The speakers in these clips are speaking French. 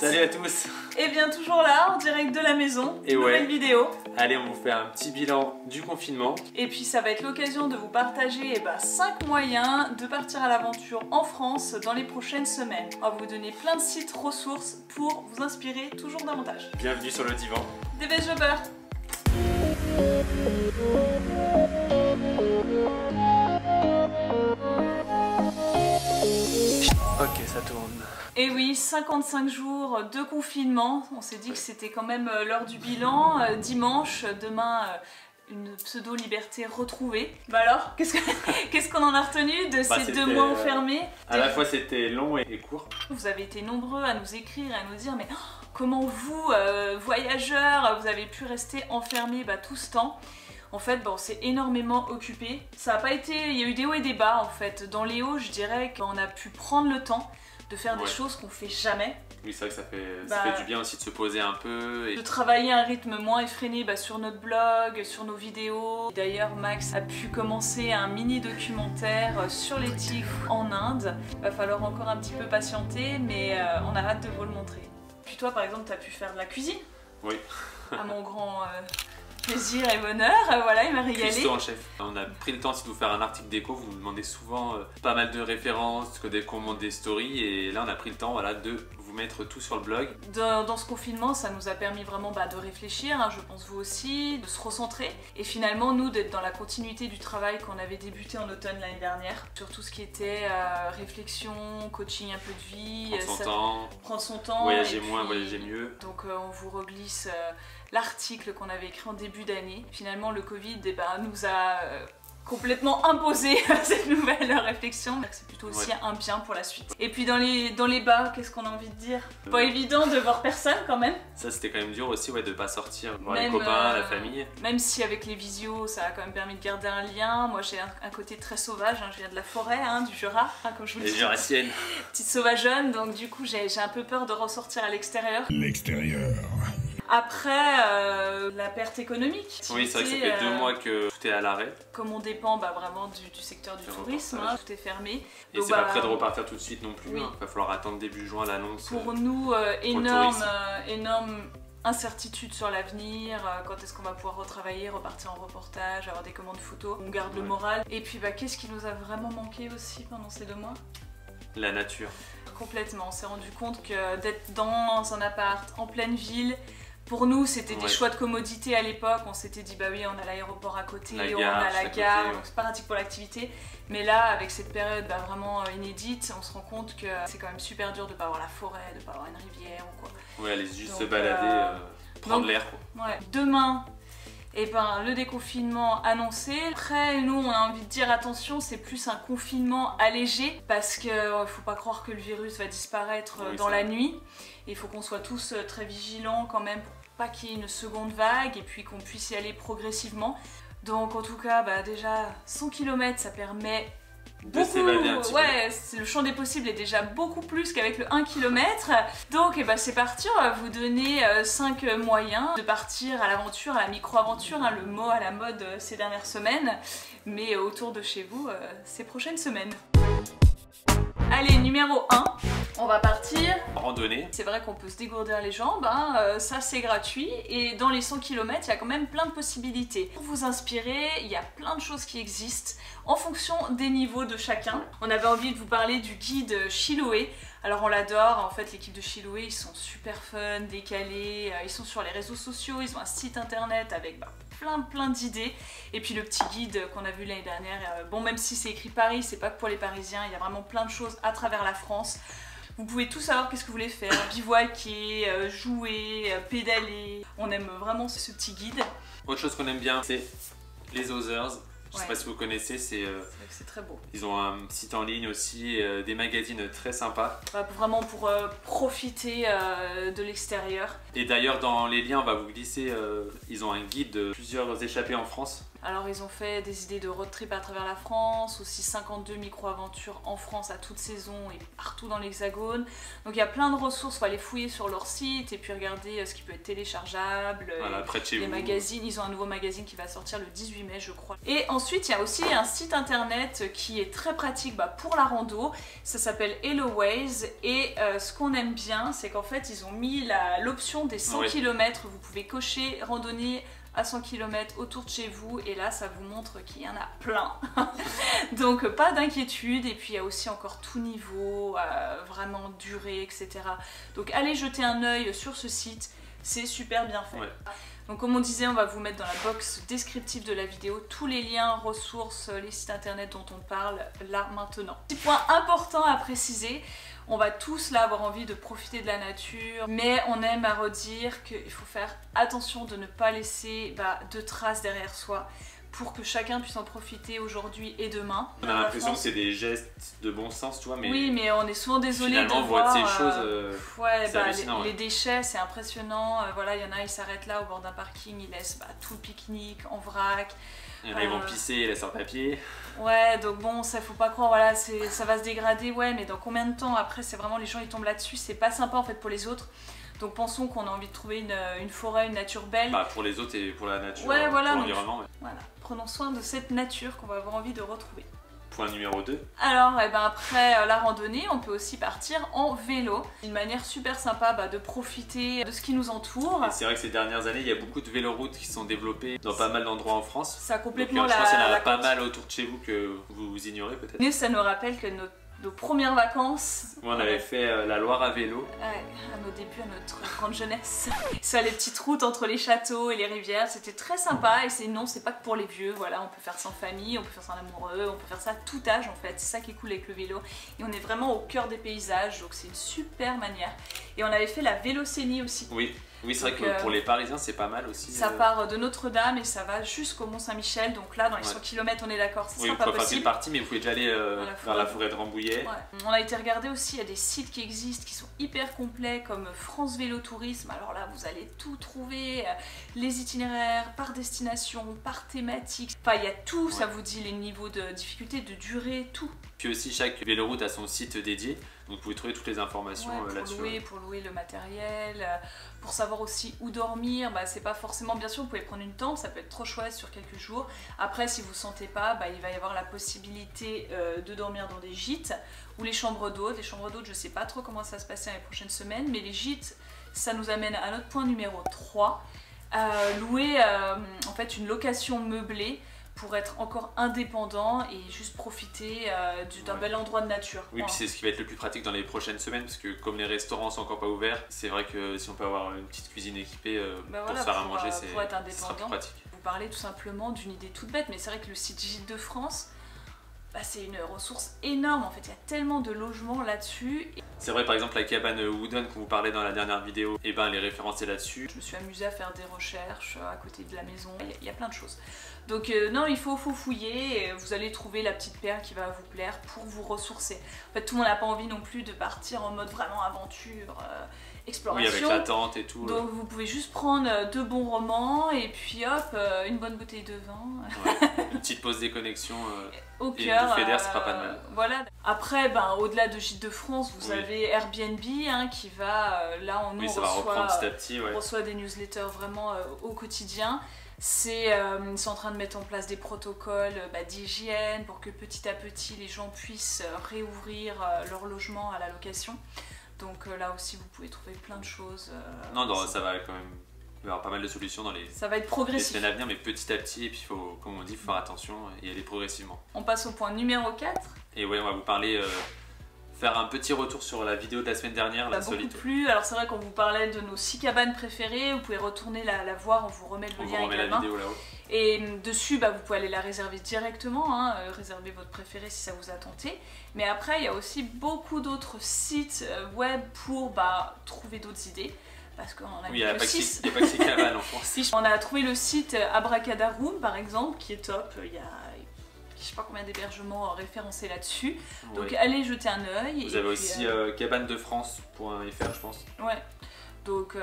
Salut à tous. Et bien toujours là, en direct de la maison, Et nouvelle vidéo. Allez, on vous fait un petit bilan du confinement. Et puis ça va être l'occasion de vous partager 5 moyens de partir à l'aventure en France dans les prochaines semaines. On va vous donner plein de sites ressources pour vous inspirer toujours davantage. Bienvenue sur le divan. Dépêche de beurre. Ok, ça tourne. Et oui, 55 jours de confinement. On s'est dit que c'était quand même l'heure du bilan. Dimanche, demain, une pseudo-liberté retrouvée. Bah alors, qu'est-ce qu'on en a retenu de ces 2 mois enfermés? À la fois c'était long et court. Vous avez été nombreux à nous écrire et à nous dire mais comment vous, voyageurs, vous avez pu rester enfermés tout ce temps? En fait, on s'est énormément occupé. Ça a pas été... Il y a eu des hauts et des bas en fait. Dans les hauts, je dirais qu'on a pu prendre le temps de faire des choses qu'on fait jamais. Oui, c'est vrai que ça fait du bien aussi de se poser un peu. De travailler à un rythme moins effréné sur notre blog, sur nos vidéos. D'ailleurs, Max a pu commencer un mini documentaire sur les tigres en Inde. Va falloir encore un petit peu patienter, mais on a hâte de vous le montrer. Puis toi, par exemple, tu as pu faire de la cuisine. Oui. À mon grand... plaisir et bonheur, voilà, il m'a régalé. Cuistot en chef. On a pris le temps aussi de vous faire un article déco, vous nous demandez souvent pas mal de références, dès qu'on monte des stories, et là on a pris le temps de vous mettre tout sur le blog. Dans ce confinement, ça nous a permis vraiment de réfléchir, je pense vous aussi, de se recentrer, et finalement nous d'être dans la continuité du travail qu'on avait débuté en automne l'année dernière, sur tout ce qui était réflexion, coaching un peu de vie, prendre son temps, voyager moins, voyager mieux. Donc on vous reglisse l'article qu'on avait écrit en début d'année. Finalement, le Covid nous a complètement imposé cette nouvelle réflexion. C'est plutôt aussi un bien pour la suite. Et puis dans les bas, qu'est-ce qu'on a envie de dire? Pas évident de voir personne quand même. Ça c'était quand même dur aussi de pas sortir, voir les copains, la famille. Même si avec les visios, ça a quand même permis de garder un lien. Moi j'ai un côté très sauvage, je viens de la forêt, du Jura, comme je vous le dis. Les Jurassiennes. Petite sauvageonne, donc du coup j'ai un peu peur de ressortir à l'extérieur. Après, la perte économique. Oui, c'est vrai que ça fait 2 mois que tout est à l'arrêt. Comme on dépend vraiment du secteur du tourisme, tout est fermé. Et c'est pas prêt de repartir tout de suite non plus. Il va falloir attendre début juin l'annonce. Pour nous, énorme incertitude sur l'avenir. Quand est-ce qu'on va pouvoir retravailler, repartir en reportage, avoir des commandes photos. On garde le moral. Et puis qu'est-ce qui nous a vraiment manqué aussi pendant ces 2 mois? La nature. Complètement. On s'est rendu compte que d'être dans un appart en pleine ville, pour nous, c'était des choix de commodité à l'époque. On s'était dit, oui, on a l'aéroport à côté, on a la gare, donc c'est pas pratique pour l'activité. Mais là, avec cette période vraiment inédite, on se rend compte que c'est quand même super dur de pas avoir la forêt, de pas avoir une rivière ou quoi. Ouais, aller juste se balader, prendre l'air. Ouais. Demain, le déconfinement annoncé. Après, nous, on a envie de dire attention, c'est plus un confinement allégé parce qu'il faut pas croire que le virus va disparaître dans la nuit. Il faut qu'on soit tous très vigilants quand même pour pas qu'il y ait une seconde vague et puis qu'on puisse y aller progressivement. Donc en tout cas, déjà 100 km, ça permet de s'évader un petit peu. Le champ des possibles est déjà beaucoup plus qu'avec le 1 km. Donc c'est parti, on va vous donner 5 moyens de partir à l'aventure, à la micro-aventure, le mot à la mode ces dernières semaines, mais autour de chez vous ces prochaines semaines. Allez, numéro 1, on va partir randonnée. C'est vrai qu'on peut se dégourdir les jambes, ça c'est gratuit, et dans les 100 km, il y a quand même plein de possibilités. Pour vous inspirer, il y a plein de choses qui existent en fonction des niveaux de chacun. On avait envie de vous parler du guide Chiloé. Alors on l'adore, en fait l'équipe de Chiloé, ils sont super fun, décalés, ils sont sur les réseaux sociaux, ils ont un site internet avec plein d'idées. Et puis le petit guide qu'on a vu l'année dernière, même si c'est écrit Paris, c'est pas que pour les Parisiens, il y a vraiment plein de choses à travers la France. Vous pouvez tout savoir qu'est-ce que vous voulez faire, bivouaquer, jouer, pédaler. On aime vraiment ce petit guide. Autre chose qu'on aime bien, c'est les Others. Je sais pas si vous connaissez, c'est très beau. Ils ont un site en ligne aussi, des magazines très sympas. Vraiment pour profiter de l'extérieur. Et d'ailleurs dans les liens on va vous glisser, ils ont un guide de plusieurs échappées en France. Alors ils ont fait des idées de road trip à travers la France, aussi 52 micro-aventures en France à toute saison et partout dans l'Hexagone. Donc il y a plein de ressources, il faut aller fouiller sur leur site et puis regarder ce qui peut être téléchargeable, voilà, près de chez les vous. magazines. Ils ont un nouveau magazine qui va sortir le 18 mai je crois. Et ensuite il y a aussi un site internet qui est très pratique pour la rando, ça s'appelle HelloWays et ce qu'on aime bien c'est qu'en fait ils ont mis l'option des 100 km, vous pouvez cocher randonnée à 100 km autour de chez vous et là ça vous montre qu'il y en a plein. Donc pas d'inquiétude et puis il y a aussi encore tout niveau, vraiment durée, etc. Donc allez jeter un œil sur ce site, c'est super bien fait. Ouais. Donc comme on disait, on va vous mettre dans la box descriptive de la vidéo tous les liens, ressources, les sites internet dont on parle là maintenant. Petit point important à préciser, on va tous là avoir envie de profiter de la nature, mais on aime à redire qu'il faut faire attention de ne pas laisser de traces derrière soi pour que chacun puisse en profiter aujourd'hui et demain. On a l'impression que c'est des gestes de bon sens, tu vois, mais... Oui, mais on est souvent désolé de voir ces choses... ouais, les déchets, c'est impressionnant. Voilà, il y en a, ils s'arrêtent là au bord d'un parking, ils laissent tout le pique-nique en vrac. Il y en a, ils vont pisser et laissent en papier. Ouais, donc bon, ça faut pas croire, voilà, ça va se dégrader, ouais, mais dans combien de temps après, c'est vraiment les gens ils tombent là-dessus, c'est pas sympa en fait pour les autres. Donc pensons qu'on a envie de trouver une forêt, une nature belle. Pour les autres et pour la nature, ouais, voilà, pour l'environnement. Ouais. Voilà, prenons soin de cette nature qu'on va avoir envie de retrouver. Point numéro 2. Alors, après la randonnée, on peut aussi partir en vélo. Une manière super sympa de profiter de ce qui nous entoure. Et c'est vrai que ces dernières années, il y a beaucoup de véloroutes qui sont développées dans pas mal d'endroits en France. Ça a complètement donc, je pense qu'il y en a pas mal autour de chez vous que vous ignorez peut-être. Mais ça nous rappelle que nos premières vacances. Moi, on avait fait la Loire à vélo. Ouais, à nos débuts, à notre grande jeunesse. Sur les petites routes entre les châteaux et les rivières, c'était très sympa. Et c'est pas que pour les vieux, voilà, on peut faire ça en famille, on peut faire ça en amoureux, on peut faire ça à tout âge en fait. C'est ça qui est cool avec le vélo. Et on est vraiment au cœur des paysages, donc c'est une super manière. Et on avait fait la Vélocénie aussi. Oui, c'est vrai que pour les Parisiens, c'est pas mal aussi. Ça part de Notre-Dame et ça va jusqu'au Mont-Saint-Michel. Donc là, dans les 100 km, on est d'accord, c'est pas possible. Oui, partie, mais vous pouvez déjà aller vers la forêt de Rambouillet. Ouais. On a été regarder aussi, il y a des sites qui existent, qui sont hyper complets, comme France Vélo Tourisme. Alors là, vous allez tout trouver, les itinéraires par destination, par thématique. Enfin, il y a tout, ça vous dit les niveaux de difficulté, de durée, tout. Puis aussi, chaque véloroute a son site dédié, donc vous pouvez trouver toutes les informations là-dessus. Pour louer le matériel, pour savoir aussi où dormir, c'est pas forcément, bien sûr, vous pouvez prendre une tente, ça peut être trop chouette sur quelques jours. Après, si vous sentez pas, il va y avoir la possibilité de dormir dans des gîtes ou les chambres d'hôtes. Les chambres d'hôtes, je sais pas trop comment ça va se passer dans les prochaines semaines, mais les gîtes, ça nous amène à notre point numéro 3. Louer en fait une location meublée pour être encore indépendant et juste profiter d'un bel endroit de nature. Oui, puis c'est ce qui va être le plus pratique dans les prochaines semaines, parce que comme les restaurants sont encore pas ouverts, c'est vrai que si on peut avoir une petite cuisine équipée pour se faire à manger, c'est plus pratique. Vous parlez tout simplement d'une idée toute bête, mais c'est vrai que le site Gîtes de France, c'est une ressource énorme, en fait, il y a tellement de logements là-dessus. C'est vrai, par exemple, la cabane Wooden qu'on vous parlait dans la dernière vidéo, elle est référencée là-dessus. Je me suis amusée à faire des recherches à côté de la maison, il y a plein de choses. Donc non, il faut fouiller, et vous allez trouver la petite perle qui va vous plaire pour vous ressourcer. En fait, tout le monde n'a pas envie non plus de partir en mode vraiment aventure, exploration. Oui, avec la tente et tout. Donc vous pouvez juste prendre 2 bons romans et puis hop, une bonne bouteille de vin. Ouais, une petite pause déconnexion au cœur. Une bouffée d'air, ça fera pas de mal. Voilà. Après, au-delà de Gîtes de France, vous avez Airbnb qui va, là on nous reçoit, petit à petit, on reçoit des newsletters vraiment au quotidien. Ils sont en train de mettre en place des protocoles d'hygiène pour que petit à petit les gens puissent réouvrir leur logement à la location. Donc là aussi vous pouvez trouver plein de choses. Ça va quand même. Il va y avoir pas mal de solutions dans ça va être progressif. Les semaines à venir, mais petit à petit, et puis comme on dit, il faut faire attention et y aller progressivement. On passe au point numéro 4. Et ouais, on va vous parler, faire un petit retour sur la vidéo de la semaine dernière, la solide. Beaucoup plu. Alors c'est vrai qu'on vous parlait de nos 6 cabanes préférées, vous pouvez retourner la voir, on vous remet le lien avec la main. Vidéo là-haut. Et dessus, vous pouvez aller la réserver directement, réserver votre préféré si ça vous a tenté. Mais après, il y a aussi beaucoup d'autres sites web pour trouver d'autres idées. Parce qu'on en a il n'y a pas que 6 cabanes en France. On a trouvé le site Abracadaroom par exemple, qui est top. Il y a je sais pas combien d'hébergements référencés là-dessus. Donc allez jeter un œil. Vous avez aussi cabanedefrance.fr, je pense. Ouais. Donc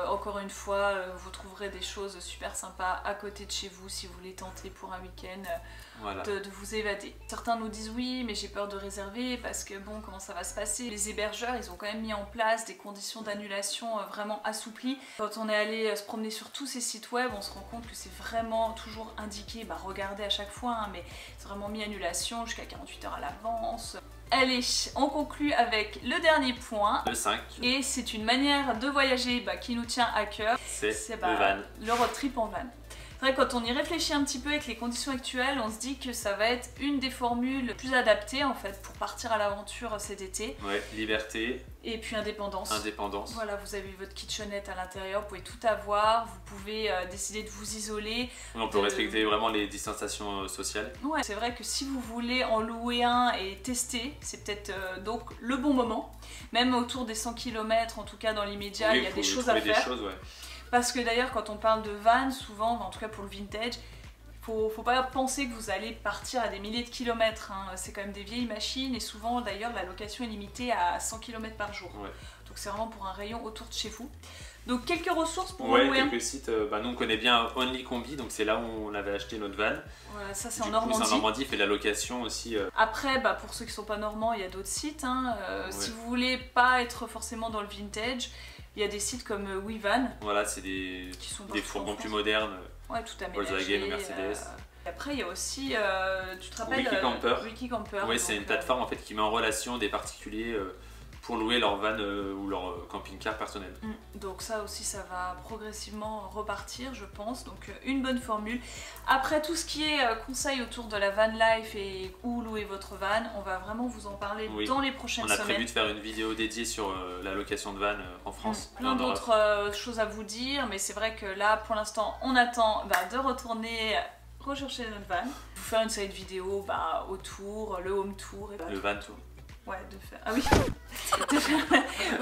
encore une fois, vous trouverez des choses super sympas à côté de chez vous si vous voulez tenter pour un week-end voilà. de vous évader. Certains nous disent oui mais j'ai peur de réserver parce que bon, comment ça va se passer? Les hébergeurs ils ont quand même mis en place des conditions d'annulation vraiment assouplies. Quand on est allé se promener sur tous ces sites web, on se rend compte que c'est vraiment toujours indiqué, regardez à chaque fois, hein, mais c'est vraiment mis annulation jusqu'à 48 heures à l'avance. Allez, on conclut avec le dernier point. Le 5. Et c'est une manière de voyager qui nous tient à cœur. C'est le van. Le road trip en van. C'est vrai que quand on y réfléchit un petit peu avec les conditions actuelles, on se dit que ça va être une des formules plus adaptées en fait pour partir à l'aventure cet été. Ouais, liberté. Et puis indépendance. Indépendance. Voilà, vous avez votre kitchenette à l'intérieur, vous pouvez tout avoir, vous pouvez décider de vous isoler. On peut respecter vraiment les distanciations sociales. Ouais, c'est vrai que si vous voulez en louer un et tester, c'est peut-être donc le bon moment. Même autour des 100 km, en tout cas dans l'immédiat, il y a des choses à faire. Des choses, ouais. Parce que d'ailleurs, quand on parle de van, souvent, en tout cas pour le vintage, faut pas penser que vous allez partir à des milliers de kilomètres. Hein. C'est quand même des vieilles machines et souvent, d'ailleurs, la location est limitée à 100 km par jour. Ouais. Donc c'est vraiment pour un rayon autour de chez vous. Donc quelques ressources pour louer. Quelques sites. Nous on connaît bien Only Combi, donc c'est là où on avait acheté notre van. Voilà, ça c'est en Normandie. C'est en Normandie, fait la location aussi. Après, pour ceux qui sont pas normands, il y a d'autres sites. Hein. Si vous voulez pas être forcément dans le vintage, il y a des sites comme WeVan. Voilà, c'est des fourgons plus modernes. Ouais, tout aménagé. Volkswagen ou Mercedes. Et après, il y a aussi, tu te rappelles, Wikicamper. Oui, c'est une plateforme en fait qui met en relation des particuliers pour louer leur van ou leur camping-car personnel. Donc ça aussi, ça va progressivement repartir, je pense. Donc une bonne formule. Après, tout ce qui est conseils autour de la van life et où louer votre van, on va vraiment vous en parler dans les prochaines semaines. On a prévu de faire une vidéo dédiée sur la location de van en France. Plein d'autres choses à vous dire, mais c'est vrai que là, pour l'instant, on attend de retourner rechercher notre van, vous faire une série de vidéos autour, le home tour. Le van tour. Ouais, de faire. Ah oui.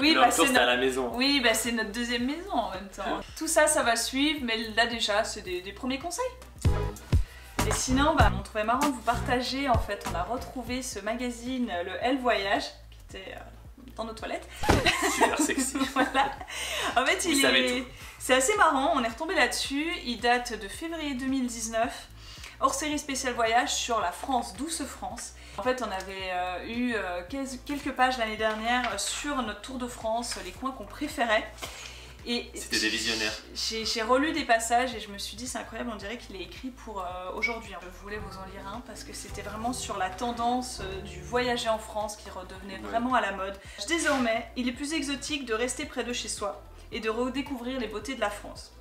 Oui, c'est notre... à la maison. Oui, c'est notre deuxième maison en même temps. Tout ça, ça va suivre, mais là déjà, c'est des premiers conseils. Et sinon, on trouvait marrant de vous partager. En fait, on a retrouvé ce magazine, le Elle Voyage, qui était dans nos toilettes. Super sexy. Voilà. En fait, c'est assez marrant. On est retombé là-dessus. Il date de février 2019. Hors série spéciale voyage sur la France, douce France. En fait, on avait eu quelques pages l'année dernière sur notre tour de France, les coins qu'on préférait. C'était des visionnaires. J'ai relu des passages et je me suis dit c'est incroyable, on dirait qu'il est écrit pour aujourd'hui. Je voulais vous en lire un parce que c'était vraiment sur la tendance du voyager en France qui redevenait vraiment à la mode. Désormais, il est plus exotique de rester près de chez soi et de redécouvrir les beautés de la France.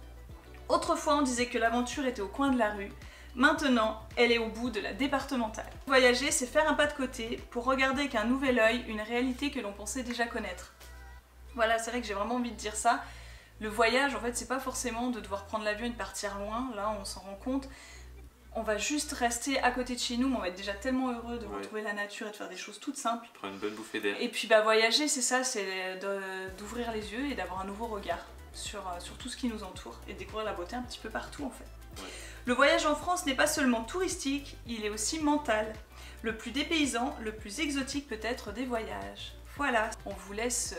Autrefois, on disait que l'aventure était au coin de la rue. Maintenant, elle est au bout de la départementale. Voyager, c'est faire un pas de côté pour regarder avec un nouvel œil une réalité que l'on pensait déjà connaître. Voilà, c'est vrai que j'ai vraiment envie de dire ça. Le voyage, en fait, c'est pas forcément de devoir prendre l'avion et de partir loin. Là, on s'en rend compte. On va juste rester à côté de chez nous, mais on va être déjà tellement heureux de retrouver la nature et de faire des choses toutes simples. Prendre une bonne bouffée d'air. Et puis voyager, c'est ça, c'est d'ouvrir les yeux et d'avoir un nouveau regard sur tout ce qui nous entoure et de découvrir la beauté un petit peu partout en fait. Ouais. Le voyage en France n'est pas seulement touristique, il est aussi mental. Le plus dépaysant, le plus exotique peut-être des voyages. Voilà, on vous laisse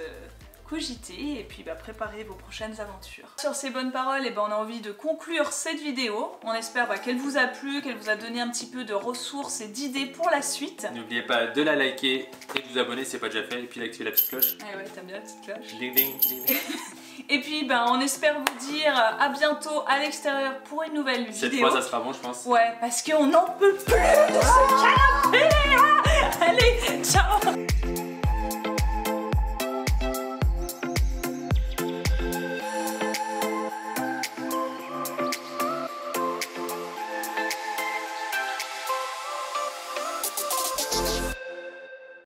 cogiter et puis préparer vos prochaines aventures. Sur ces bonnes paroles, on a envie de conclure cette vidéo. On espère qu'elle vous a plu, qu'elle vous a donné un petit peu de ressources et d'idées pour la suite. N'oubliez pas de la liker et de vous abonner si ce n'est pas déjà fait et puis d'activer la petite cloche. Ah ouais, t'aimes bien la petite cloche. Ding ding ding. Et puis on espère vous dire à bientôt à l'extérieur pour une nouvelle vidéo. Cette fois ça sera bon je pense. Ouais, parce qu'on n'en peut plus de ce canapé. Allez, ciao.